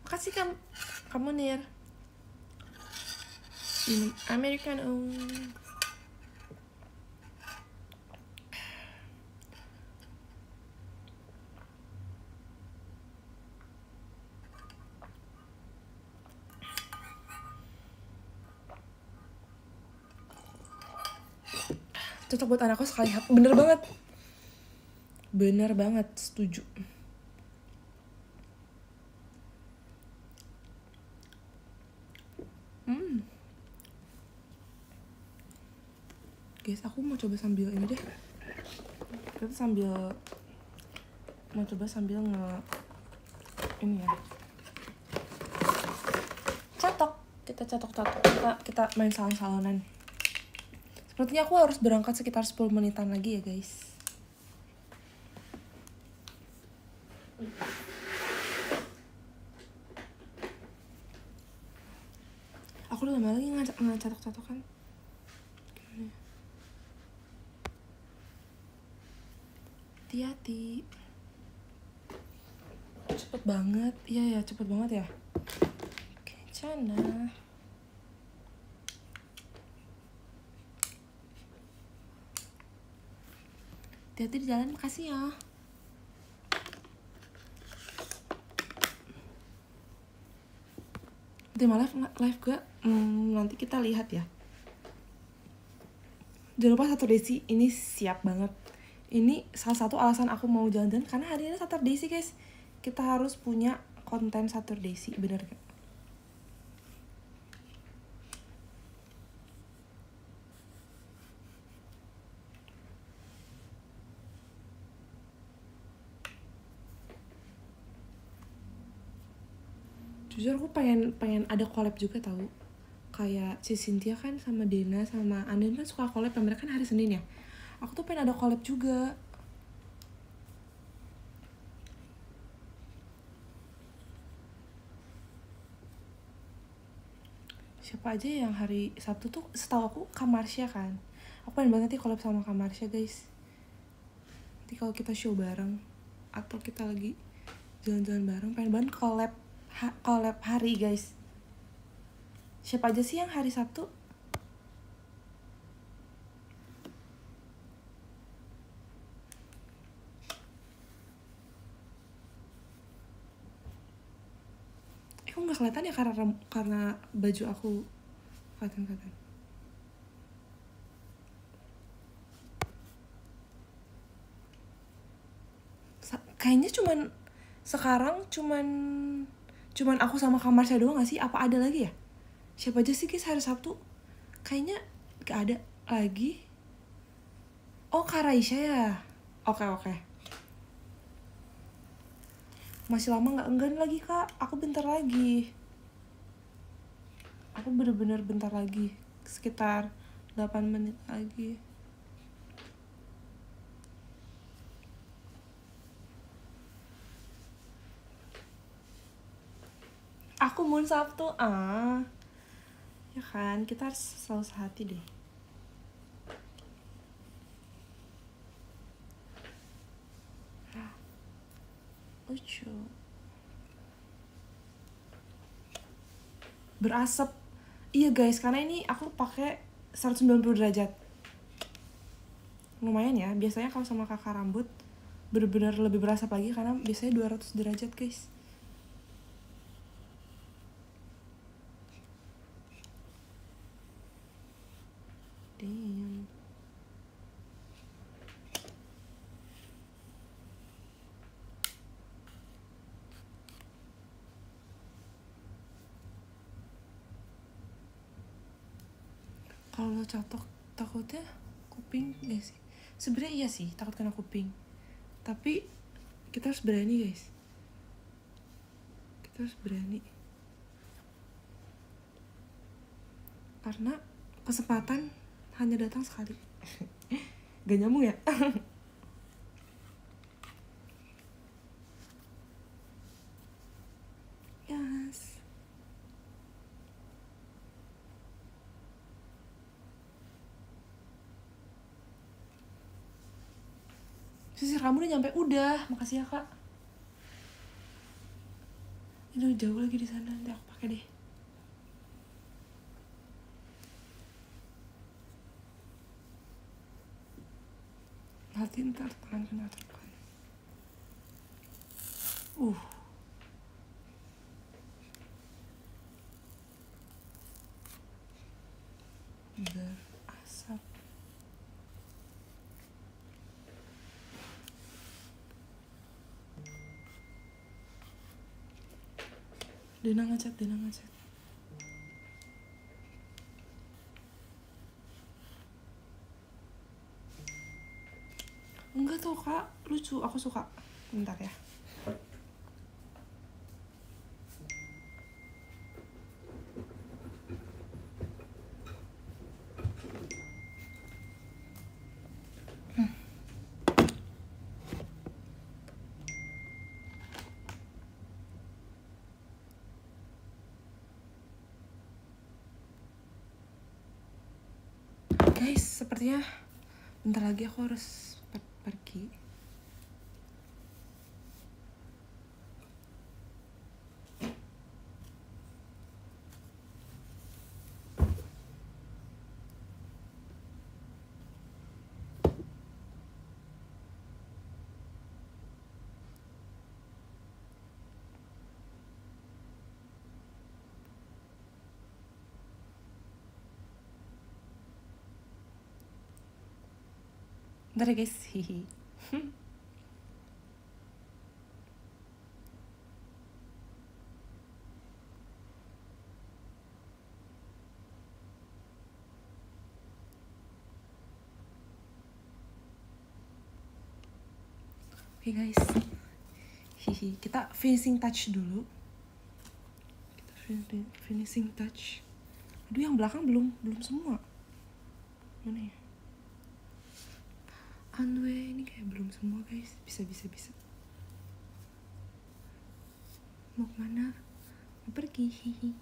Makasih kamu Nir. Minum Americano. Cocok buat anakku sekali. Bener banget, setuju. guys, aku mau coba sambil ini deh. Kita mau coba sambil ini ya. Kita catok. Kita main salon-salonan. Sepertinya aku harus berangkat sekitar 10 menitan lagi ya, guys. Aku udah lama lagi ngecatok-catokan. Hati-hati. Cepet banget. Iya ya, cepet banget ya. Oke, Cana. Hati-hati di jalan, makasih ya. Terima live gak? Nanti kita lihat ya. Jangan lupa Saturday sih, ini siap banget. Ini salah satu alasan aku mau jalan-jalan karena hari ini Saturday sih guys. Kita harus punya konten Saturday sih, bener gak? Jujur aku pengen ada collab juga tahu. Kayak si Cynthia kan sama Dena sama Anden kan suka collab, dan mereka kan hari Senin ya. Aku tuh pengen ada collab juga. Siapa aja yang hari Sabtu tuh, setahu aku Kamarsya kan. Aku pengen banget nih collab sama Kamarsya guys. Nanti kalau kita show bareng atau kita lagi jalan-jalan bareng, pengen banget collab hari guys. Siapa aja sih yang hari Sabtu? Aku nggak kelihatan ya karena baju aku kelihatan. Kayaknya sekarang cuman aku sama Kamarsya doang gak sih? Apa ada lagi ya? Siapa aja sih guys hari Sabtu? Kayaknya gak ada lagi. Oh, Kak Raisya ya? Oke. Masih lama gak? Enggan lagi kak, aku bentar lagi. Aku bener-bener bentar lagi. Sekitar 8 menit lagi. Aku mau Sabtu, ya kan, kita harus selalu sehati deh. Lucu. Berasap. Iya guys, karena ini aku pakai 190 derajat. Lumayan ya, biasanya kalau sama kakak rambut bener-bener lebih berasap lagi karena biasanya 200 derajat guys. Damn. Kalau catok takutnya kuping gak sih? Sebenarnya iya sih, takut kena kuping. Tapi kita harus berani guys. Kita harus berani. Karena kesempatan hanya datang sekali. Gak nyambung ya? Yes. Sisir kamu udah nyampe? Udah, makasih ya kak. Ini udah jauh lagi di sana, nanti aku pakai deh. Nanti ntar tangan kena tekan. Berasap. Dena ngechat. Nggak tahu kak, lucu, aku suka. Bentar ya. Guys, sepertinya bentar lagi aku harus pergi. Bentar ya guys, hihi. Oke guys, hihi. Kita finishing touch dulu. Finishing touch. Aduh, yang belakang belum semua. Mana ya? Anway ini kayak belum semua guys. Bisa. Mau kemana? Mau pergi, hihi.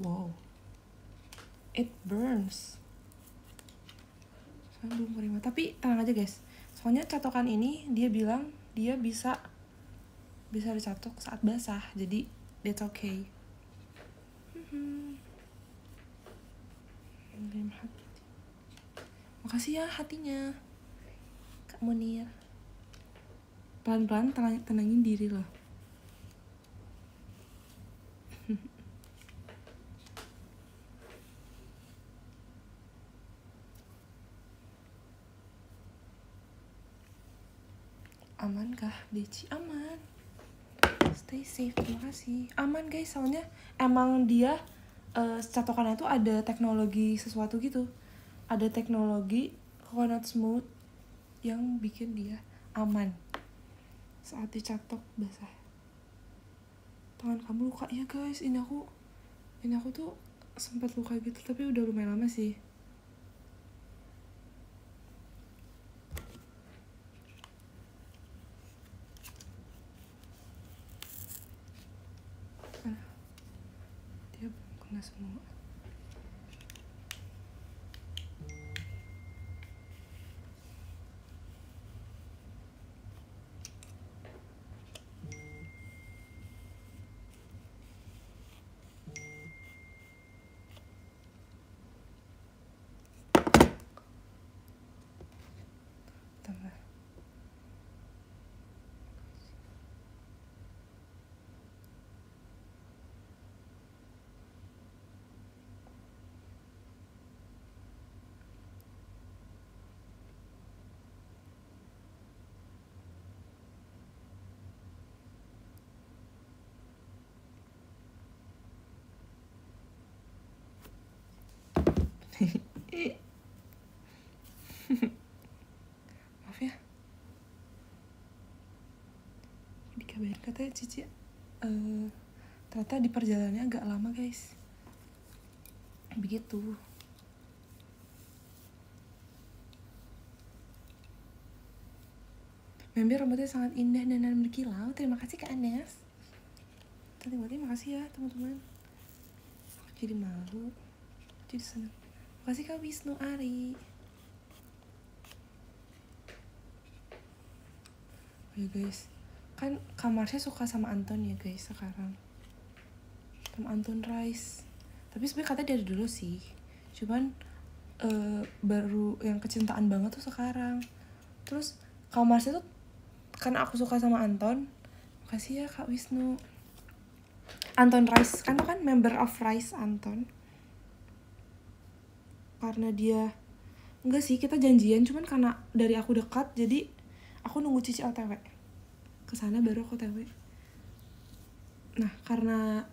Wow, it burns. Saya belum terima, tapi tenang aja guys. Soalnya catokan ini dia bilang dia bisa dicatok saat basah, jadi that's okay. Makasih ya hatinya, Kak Munir. Pelan-pelan tenangin diri loh. Aman kah, Deci? Aman. Stay safe, terima kasih. Aman guys, soalnya emang dia catokannya itu ada teknologi sesuatu gitu. Ada teknologi coconut smooth yang bikin dia aman saat dicatok basah. Tangan kamu luka ya guys, ini aku tuh sempat luka gitu, tapi udah lumayan lama sih. Dia belum kena semua. Tambah. Maaf ya, dikabarin katanya Cici ternyata di perjalanannya agak lama guys, begitu. Member rambutnya sangat indah dan berkilau. Terima kasih Kak Anes. Terima kasih ya teman-teman. Aku jadi malu, jadi senang. Makasih Kak Wisnu Ari. Oh ya guys, kan kamarnya suka sama Anton ya guys sekarang, sama Anton Rice. Tapi sebenarnya katanya dari dulu sih, cuman baru yang kecintaan banget tuh sekarang. Terus kamarnya tuh karena aku suka sama Anton. Makasih ya Kak Wisnu. Anton Rice kan member of Rice Anton. Karena dia enggak sih, kita janjian, cuman karena dari aku dekat jadi aku nunggu Cici OTW kesana baru aku OTW. Nah karena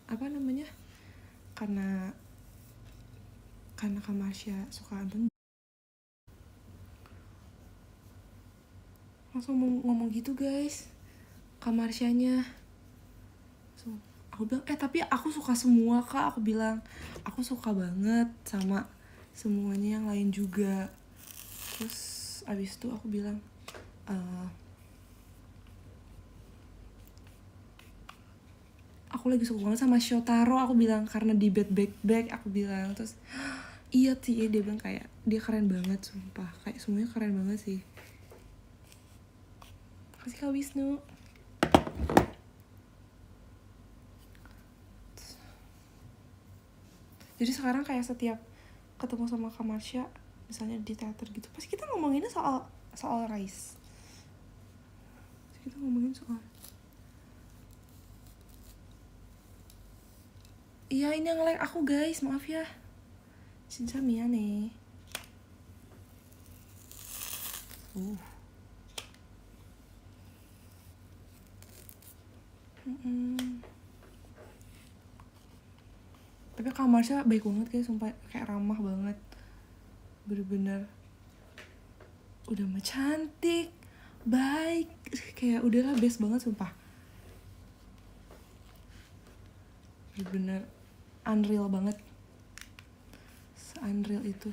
apa namanya, karena karena Kak Marsha suka nonton, langsung ngomong gitu guys, Kak Marshanya. So, aku bilang tapi aku suka semua Kak, aku bilang aku suka banget sama semuanya yang lain juga. Terus abis itu aku bilang aku lagi suka banget sama Shotaro, aku bilang karena di Bad Back aku bilang. Terus iya sih, dia bilang kayak dia keren banget, sumpah kayak semuanya keren banget sih. Makasih Kak Wisnu. Jadi sekarang kayak setiap ketemu sama Kak Marsha, misalnya di teater gitu, pasti kita ngomonginnya soal Rise. Kita ngomongin soal iya, ini yang like aku guys, maaf ya. Cinta Mia nih. Tapi Kak Marsha baik banget guys, sumpah kayak ramah banget. Bener-bener udah mah cantik, baik, kayak udahlah best banget sumpah. Bener-bener unreal banget, se-unreal itu.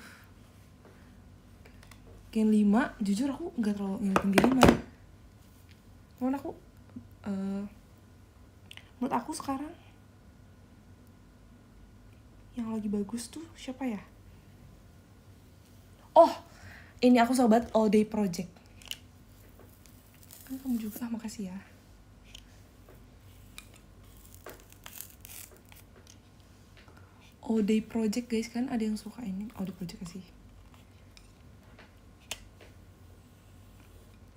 Gen 5, jujur aku gak terlalu ngikutin Gen 5. Cuman aku menurut aku sekarang yang lagi bagus tuh siapa ya? Oh, ini aku sobat All Day Project. Kan kamu juga, makasih ya. All Day Project guys, kan ada yang suka ini All Day Project sih.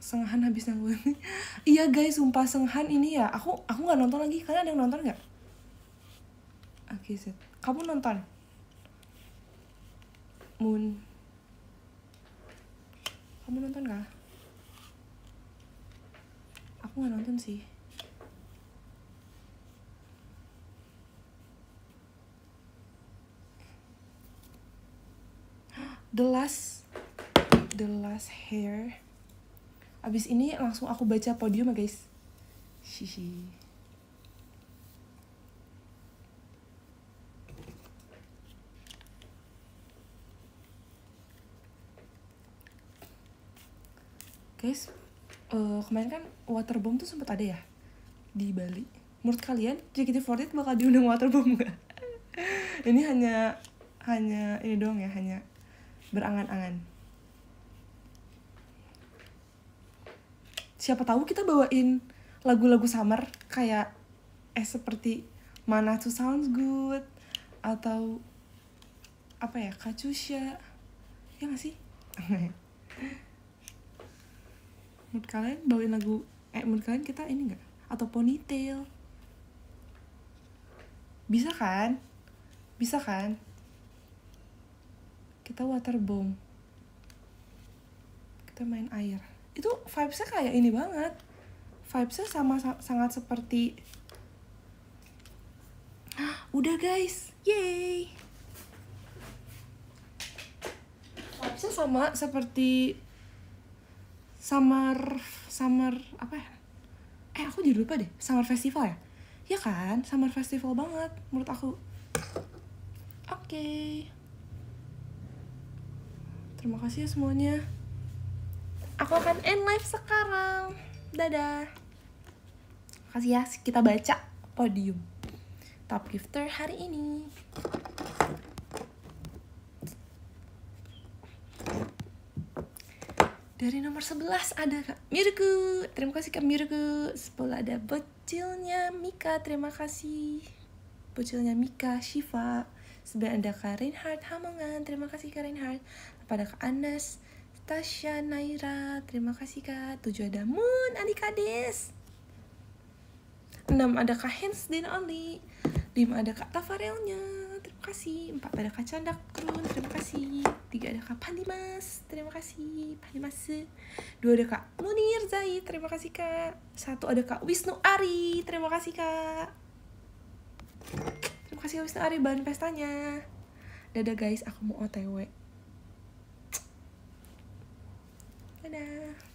Senghan habis nanggung. Iya guys, sumpah Senghan ini ya. Aku nggak nonton lagi. Kalian ada yang nonton nggak? Oke, Zed. Kamu nonton? Moon. Kamu nonton nggak? Aku nggak nonton sih. The Last Hair. Abis ini langsung aku baca podium ya guys. Shishi. Guys, kemarin kan Waterbomb tuh sempat ada ya di Bali. Menurut kalian JKT48 bakal diundang Waterbomb nggak? Ini hanya ini doang ya, hanya berangan-angan. Siapa tahu kita bawain lagu-lagu summer kayak seperti Mana to Sounds Good atau apa ya, Kachusha, ya nggak sih? Menurut kalian bawain lagu menurut kalian kita ini nggak? Atau Ponytail? Bisa kan? Kita Waterbomb, kita main air. Itu vibes-nya kayak ini banget. Vibes-nya sangat seperti udah guys, yay. Vibes-nya sama seperti summer apa ya? Aku jadi lupa deh. Summer festival ya? Ya kan? Summer festival banget menurut aku. Oke. Terima kasih ya semuanya. Aku akan end live sekarang. Dadah. Makasih ya, kita baca podium top gifter hari ini. Dari nomor 11 ada Kak Mirku. Terima kasih Kak Mirku. 10 ada bocilnya Mika. Terima kasih. Bocilnya Mika, Shiva. 9 ada Kak Reinhardt Hamongan. Terima kasih Kak Reinhardt. Pada Kak Anas, Tasya, Naira. Terima kasih Kak. 7 ada Moon, Adikades. 6 ada Kak Hens Din Oli. 5 ada Kak Tafarelnya. Terima kasih. 4 ada Kak Candak Krun. Terima kasih. 3 ada Kak Pandimas. Terima kasih Pandimas. 2 ada Kak Munir Zaid. Terima kasih Kak. 1 ada Kak Wisnu Ari. Terima kasih Kak. Terima kasih Kak Wisnu Ari bahan pestanya. Dadah guys, aku mau OTW. Dadah.